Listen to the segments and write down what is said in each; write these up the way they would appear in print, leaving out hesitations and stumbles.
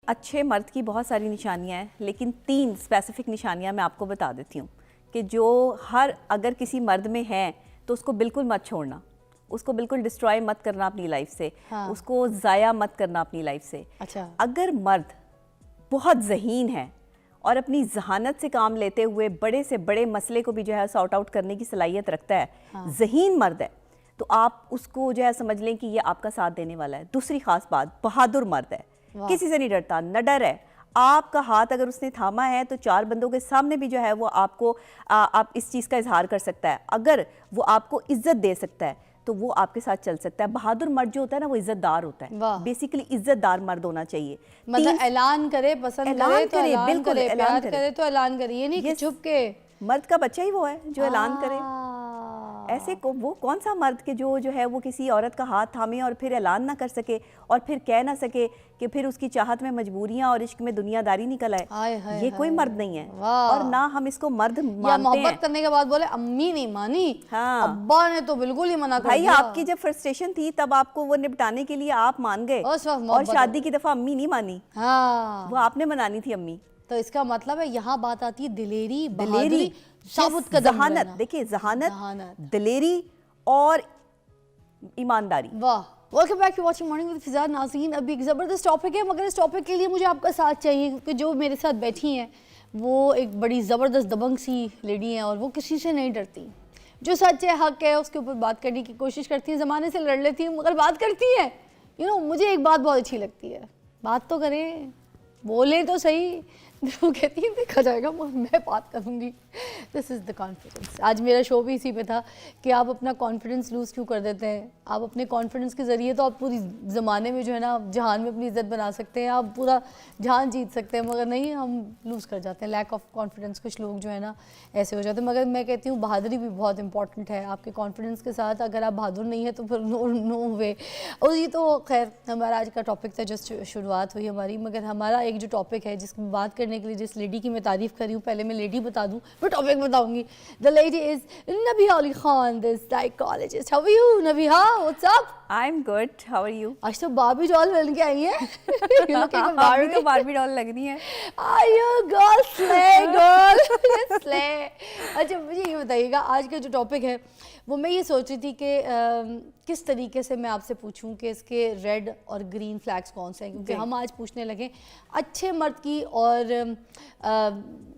अच्छे मर्द की बहुत सारी निशानियां हैं, लेकिन 3 स्पेसिफिक निशानियां मैं आपको बता देती हूँ कि जो अगर किसी मर्द में है तो उसको बिल्कुल मत छोड़ना, उसको बिल्कुल डिस्ट्रॉय मत करना अपनी लाइफ से। हाँ। उसको ज़ाया मत करना अपनी लाइफ से। अच्छा। अगर मर्द बहुत ज़हीन है और अपनी जहानत से काम लेते हुए बड़े से बड़े मसले को भी जो है सॉर्ट आउट करने की सलाहियत रखता है, हाँ। ज़हीन मर्द है, तो आप उसको जो है समझ लें कि ये आपका साथ देने वाला है। दूसरी खास बात, बहादुर मर्द है, किसी से नहीं डरता, न डर है। आपका हाथ अगर उसने थामा है तो 4 बंदों के सामने भी जो है वो आपको आप इस चीज़ का इजहार कर सकता है। अगर वो आपको इज्जत दे सकता है तो वो आपके साथ चल सकता है। बहादुर मर्द जो होता है ना, वो इज्जतदार होता है। बेसिकली इज्जतदार मर्द होना चाहिए। मतलब ऐलान करे, पसंद करे तो ऐलान करे, प्यार करे तो ऐलान करे, ये नहीं कि चुप के। मर्द का बच्चा ही वो है जो ऐलान करे। ऐसे को वो कौन सा मर्द के जो है वो किसी औरत का हाथ थामे और फिर ऐलान ना कर सके और फिर कह ना सके कि फिर उसकी चाहत में मजबूरियां और इश्क में दुनियादारी निकल आए। ये कोई मर्द नहीं है और ना हम इसको मर्द मानते हैं। मोहब्बत करने के बाद बोले अम्मी नहीं मानी, हाँ, अब्बा ने तो बिल्कुल ही मना कर दिया। दिया। आपकी जब फ्रस्ट्रेशन थी तब आपको वो निपटाने के लिए आप मान गए और शादी की दफा अम्मी नहीं मानी। हाँ, वो आपने मनानी थी अम्मी। तो इसका मतलब है यहाँ बात आती है दिलेरी, बहादुरी, साबुत कदम, जहानत। देखिए जहानत, दिलेरी और ईमानदारी। वाह। Welcome back to watching morning with Fiza. नाज़रीन, अभी एक ज़बरदस्त टॉपिक है, मगर इस टॉपिक के लिए मुझे आपका साथ चाहिए क्योंकि जो मेरे साथ बैठी हैं वो एक बड़ी ज़बरदस्त दबंग सी लेडी हैं और वो किसी से नहीं डरती। जो सच है, हक है, उसके ऊपर बात करने की कोशिश करती हैं, ज़माने से लड़ लेती हैं मगर बात करती हैं। मुझे एक बात बहुत अच्छी लगती है, बात तो करें, बोले तो सही। वो कहती है देखा जाएगा, मैं बात करूँगी। This is the confidence. आज मेरा शो भी इसी पे था कि आप अपना कॉन्फिडेंस लूज़ क्यों कर देते हैं। आप अपने कॉन्फिडेंस के ज़रिए तो आप पूरी ज़माने में जो है ना, जहान में अपनी इज़्ज़त बना सकते हैं, आप पूरा जहान जीत सकते हैं, मगर नहीं, हम लूज़ कर जाते हैं। लैक ऑफ कॉन्फिडेंस, कुछ लोग जो है ना ऐसे हो जाते हैं। मगर मैं कहती हूँ बहादुरी भी बहुत इंपॉर्टेंट है। आपके कॉन्फिडेंस के साथ अगर आप बहादुर नहीं है तो फिर नो वे। और ये तो खैर हमारा आज का टॉपिक था, जस्ट शुरुआत हुई हमारी। मगर हमारा एक जो टॉपिक है जिसकी बात करने के लिए जिस लेडी की मैं तारीफ कर रही हूँ, पहले मैं लेडी बता दूँ फिर टॉपिक बताऊंगी। The lady is Nabiha Ali Khan, the psychologist. How are you Nabiha? What's up? I am good, how are you? आज तो बारबी डॉल बन के आई है। बारबी तो बारबी डॉल लगनी है। Are you girl slay, girl slay. अच्छा, मुझे ये बताइएगा, आज का जो टॉपिक है वो मैं ये सोच रही थी कि किस तरीके से मैं आपसे पूछूं कि इसके रेड और ग्रीन फ्लैग्स कौन से हैं, क्योंकि हम आज पूछने लगे अच्छे मर्द की और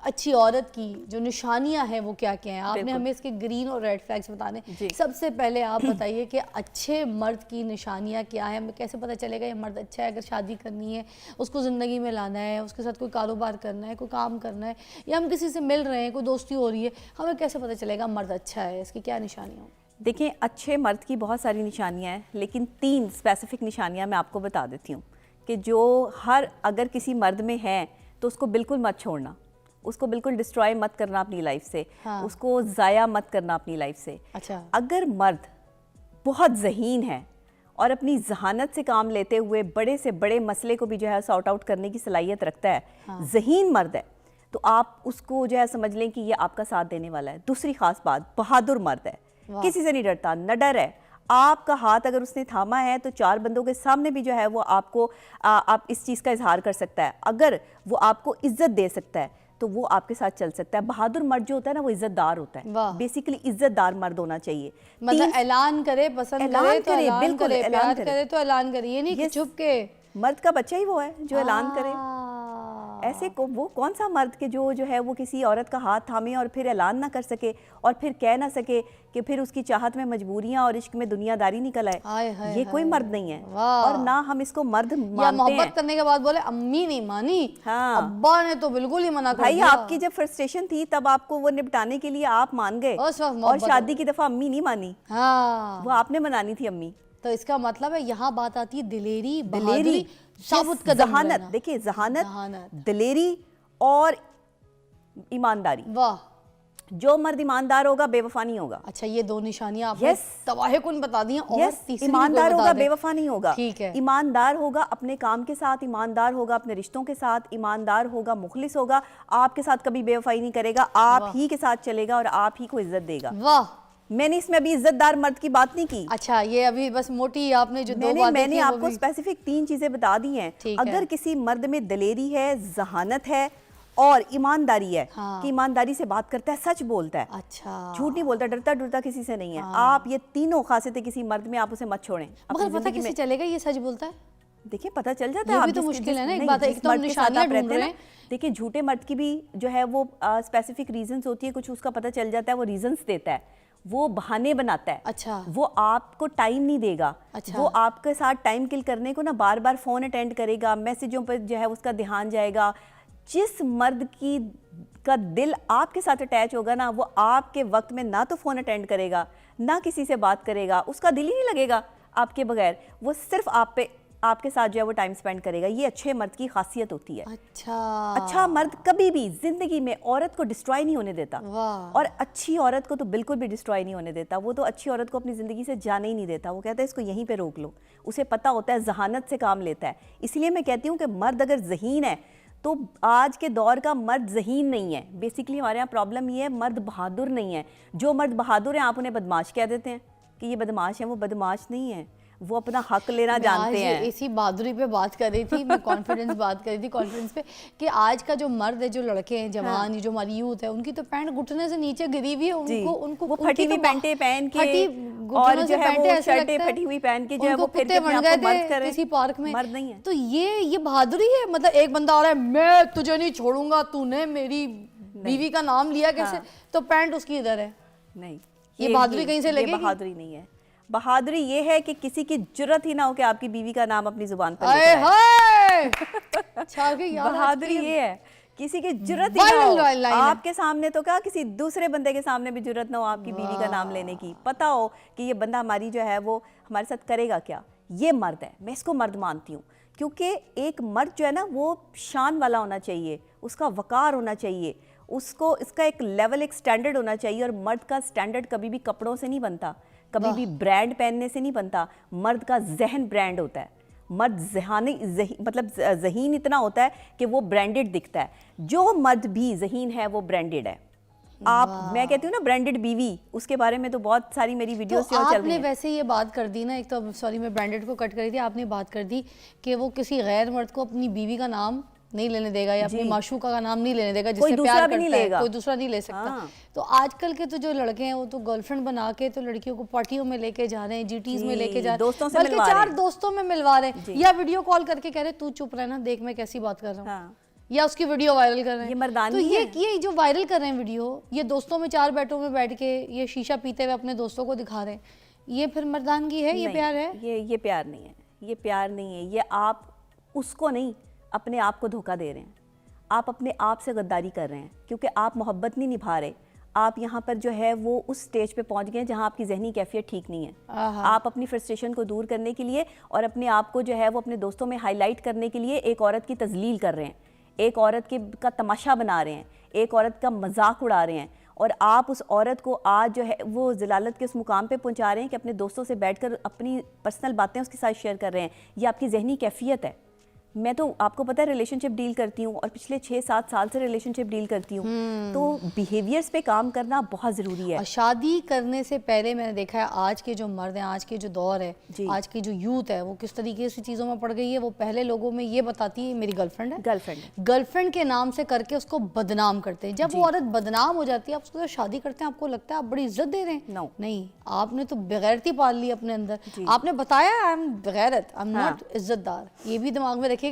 अच्छी औरत की जो निशानियां हैं वो क्या क्या हैं। आपने हमें इसके ग्रीन और रेड फ्लैग्स बताने। सबसे पहले आप बताइए कि अच्छे मर्द की निशानियां क्या है, हमें कैसे पता चलेगा ये मर्द अच्छा है। अगर शादी करनी है, उसको ज़िंदगी में लाना है, उसके साथ कोई कारोबार करना है, कोई काम करना है, या हम किसी से मिल रहे हैं, कोई दोस्ती हो रही है, हमें कैसे पता चलेगा मर्द अच्छा है? इसकी क्या निशानियाँ? देखिए, अच्छे मर्द की बहुत सारी निशानियां हैं, लेकिन 3 स्पेसिफिक निशानियां मैं आपको बता देती हूँ कि जो अगर किसी मर्द में है तो उसको बिल्कुल मत छोड़ना, उसको बिल्कुल डिस्ट्रॉय मत करना अपनी लाइफ से। हाँ। उसको ज़ाया मत करना अपनी लाइफ से। अच्छा। अगर मर्द बहुत ज़हीन है और अपनी जहानत से काम लेते हुए बड़े से बड़े मसले को भी जो है सॉर्ट आउट करने की सलाहियत रखता है, हाँ, ज़हीन मर्द है, तो आप उसको जो है समझ लें कि ये आपका साथ देने वाला है। दूसरी खास बात, बहादुर मर्द है, किसी से नहीं डरता, न डर है। आपका हाथ अगर उसने थामा है तो 4 बंदों के सामने भी जो है वो आपको आप इस चीज़ का इजहार कर सकता है। अगर वो आपको इज्जत दे सकता है तो वो आपके साथ चल सकता है। बहादुर मर्द जो होता है ना, वो इज्जतदार होता है। बेसिकली इज्जतदार मर्द होना चाहिए। मतलब ऐलान करे, पसंद करे तो ऐलान करे, प्यार करे तो ऐलान करे, ये नहीं कि चुप के। मर्द का बच्चा ही वो है जो ऐलान करे। ऐसे को वो कौन सा मर्द के जो है वो किसी औरत का हाथ थामे और फिर ऐलान ना कर सके और फिर कह ना सके कि फिर उसकी चाहत में मजबूरियां और इश्क में दुनियादारी निकल आए। ये कोई मर्द नहीं है और ना हम इसको मर्द मानते हैं। मोहब्बत करने के बाद बोले अम्मी नहीं मानी, हाँ, अब्बा ने तो बिल्कुल ही मना कर दिया। आपकी जब फ्रस्ट्रेशन थी तब आपको वो निपटाने के लिए आप मान गए और शादी की दफा अम्मी नहीं मानी। हाँ, वो आपने मनानी थी अम्मी। तो इसका मतलब है यहाँ बात आती है दिलेरी, बहादुरी, साबुत कदम, जहानत। देखिए जहानत, दिलेरी और ईमानदारी। वाह। जो मर्द ईमानदार होगा बेवफा नहीं होगा। अच्छा, ये 2 निशानियां आपने तवाहे-कुन बता दी हैं। और तीसरी ईमानदार होगा बेवफा नहीं होगा। ठीक है। ईमानदार होगा अपने काम के साथ, ईमानदार होगा अपने रिश्तों के साथ, ईमानदार होगा, मुखलिस होगा, आपके साथ कभी बेवफाई नहीं करेगा, आप ही के साथ चलेगा और आप ही को इज्जत देगा। वाह, मैंने इसमें अभी इज्जतदार मर्द की बात नहीं की। अच्छा, ये अभी बस मोटी आपने जो दो बातें मैंने की, वो आपको भी- स्पेसिफिक 3 चीजें बता दी हैं। ठीक है। अगर किसी मर्द में दलेरी है, जहानत है और ईमानदारी है, हाँ। कि ईमानदारी से बात करता है, सच बोलता है, अच्छा, झूठ नहीं बोलता, डरता डरता किसी से नहीं है, आप ये तीनों खासियतें किसी मर्द में आप उसे मत छोड़ें। अपनी मगर पता जिंदगी कैसे में चलेगा ये सच बोलता है? देखिए पता चल जाता ये है। भी आप तो जिस- मुश्किल है ना, एक नहीं, बात है, जिस एक तो मर्द के साथ निशानियां आप रहते ढूंढ हैं रहे ना, हैं। देखिए झूठे मर्द की भी जो है वो स्पेसिफिक रीजंस होती है, कुछ उसका पता चल जाता है, वो रीजंस देता है, वो बहाने बनाता है। अच्छा। वो आपको टाइम नहीं देगा। अच्छा। वो आपके साथ टाइम किल करने को ना बार बार फोन अटेंड करेगा, मैसेजों पर जो है उसका ध्यान जाएगा। जिस मर्द की का दिल आपके साथ अटैच होगा ना, वो आपके वक्त में ना तो फोन अटेंड करेगा, ना किसी से बात करेगा, उसका दिल ही नहीं लगेगा आपके बगैर, वो सिर्फ आपके साथ जो है वो टाइम स्पेंड करेगा। ये अच्छे मर्द की खासियत होती है। अच्छा, अच्छा मर्द कभी भी जिंदगी में औरत को डिस्ट्रॉय नहीं होने देता, वाह। और अच्छी औरत को तो बिल्कुल भी डिस्ट्रॉय नहीं होने देता। वो तो अच्छी औरत को अपनी जिंदगी से जाने ही नहीं देता। वो कहता है इसको यहीं पे रोक लो। उसे पता होता है, जहानत से काम लेता है। इसलिए मैं कहती हूँ कि मर्द अगर ज़हीन है तो आज के दौर का मर्द ज़हीन नहीं है। बेसिकली हमारे यहाँ प्रॉब्लम ये है, मर्द बहादुर नहीं है। जो मर्द बहादुर हैं आप उन्हें बदमाश कह देते हैं कि ये बदमाश है। वो बदमाश नहीं है, वो अपना हक लेना जानते मैं हैं। आज इसी बहादुरी पे बात कर रही थी, मैं कॉन्फिडेंस बात कर रही थी कॉन्फिडेंस पे, कि आज का जो मर्द है, जो लड़के हैं जवान, ये जो हमारी यूथ है, उनकी तो पैंट घुटने से नीचे गिरी हुई है। जी, उनको वो उनकी फटी हुई तो पैंटें पहन के फटी और घुटनों जो से है पैंटें वो ऐसे शर्टें लगता है, फटी हुई पहन के जो है उनको वो फिर के कुत्ते अपने बन आप गए को मर्द थे करें। किसी पार्क में। मर्द नहीं है। तो ये बहादुरी है। मतलब एक बंदा आ रहा है, मैं तुझे नहीं छोड़ूंगा, तूने मेरी बीवी का नाम लिया कैसे, हाँ। तो पैंट उसकी इधर है। नहीं, ये बहादुरी कहीं से ये लगेगी? बहादुरी नहीं है। बहादुरी ये है कि किसी की जुर्रत ही ना हो कि आपकी बीवी का नाम अपनी जुबान पर आए लेकर आए। हाय छा के याद बहादुरी आज की ये है, किसी की जुर्रत ही ना वायरल हो लाइन है। आपके सामने, तो क्या किसी दूसरे बंदे के सामने भी जुर्रत ना हो आपकी बीवी का नाम लेने की। पता हो कि ये बंदा हमारी जो है वो हमारे साथ करेगा क्या। ये मर्द है, मैं इसको मर्द मानती हूँ। क्योंकि एक मर्द जो है ना वो शान वाला होना चाहिए, उसका वकार होना चाहिए, उसको इसका एक लेवल, एक स्टैंडर्ड होना चाहिए। और मर्द का स्टैंडर्ड कभी भी कपड़ों से नहीं बनता, कभी भी ब्रांड पहनने से नहीं बनता। मर्द का जहन ब्रांड होता है। मर्द मतलब ज़हीन इतना होता है कि वो ब्रांडेड दिखता है। जो मर्द भी ज़हीन है वो ब्रांडेड है। मैं कहती हूँ ना ब्रांडेड बीवी, उसके बारे में तो बहुत सारी मेरी तो वीडियोस चल रही आपने हैं। वैसे ये बात कर दी ना, एक तो सॉरी मैं ब्रांडेड को कट कर रही थी, आपने बात कर दी कि वो किसी गैर मर्द को अपनी बीवी का नाम नहीं लेने देगा या अपनी माशूका का नाम नहीं लेने देगा, जिससे दूसरा प्यार भी नहीं करता है, लेगा। कोई दूसरा नहीं ले सकता। हाँ। तो आजकल के तो जो लड़के हैं वो तो गर्लफ्रेंड बना के तो लड़कियों को पार्टियों में लेके जा रहे हैं, जीटीज में लेके जा रहे हैं, दोस्तों से बल्कि मिलवा रहे 4 हैं। दोस्तों में मिलवा रहे हैं, या वीडियो कॉल करके कह रहे तू चुप रहना, देख मैं कैसी बात कर रहा हूँ, हाँ। या उसकी वीडियो वायरल कर रहे हैं। ये मर्दानगी तो है। ये जो वायरल कर रहे हैं वीडियो, ये दोस्तों में 4 बैठों में बैठ के ये शीशा पीते हुए अपने दोस्तों को दिखा रहे हैं, ये फिर मर्दानगी है? ये नहीं, प्यार है? ये प्यार नहीं है। ये प्यार नहीं है। ये आप उसको नहीं, अपने आप को धोखा दे रहे हैं। आप अपने आप से गद्दारी कर रहे हैं, क्योंकि आप मोहब्बत नहीं निभा रहे। आप यहाँ पर जो है वो उस स्टेज पे पहुँच गए जहाँ आपकी जहनी कैफियत ठीक नहीं है। आप अपनी फ्रस्ट्रेशन को दूर करने के लिए और अपने आप को जो है वो अपने दोस्तों में हाईलाइट करने के लिए एक औरत की तजलील कर रहे हैं, एक औरत का तमाशा बना रहे हैं, एक औरत का मजाक उड़ा रहे हैं। और आप उस औरत को आज जो है वो ज़लालत के उस मुकाम पे पहुंचा रहे हैं कि अपने दोस्तों से बैठकर अपनी पर्सनल बातें उसके साथ शेयर कर रहे हैं। ये आपकी जहनी कैफियत है। मैं तो आपको पता है रिलेशनशिप डील करती हूँ और पिछले 6-7 साल से रिलेशनशिप डील करती हूँ। तो बिहेवियर्स पे काम करना बहुत ज़रूरी है। और शादी करने से पहले मैंने देखा है आज के जो मर्द हैं, आज के जो दौर है, आज की जो यूथ है, वो किस तरीके से चीज़ों में पड़ गई है। वो पहले लोगों में ये बताती है मेरी गर्लफ्रेंड है, गर्लफ्रेंड के नाम से करके उसको बदनाम करते हैं। जब वो औरत बदनाम हो जाती है, आप उसको शादी करते हैं, आपको लगता है आप बड़ी इज्जत दे रहे हैं। नहीं, आपने तो बेगैरती पाल ली अपने अंदर। आपने बताया आई एम बेगैरत, आई एम नॉट इज्जतदार। ये भी दिमाग में रखिए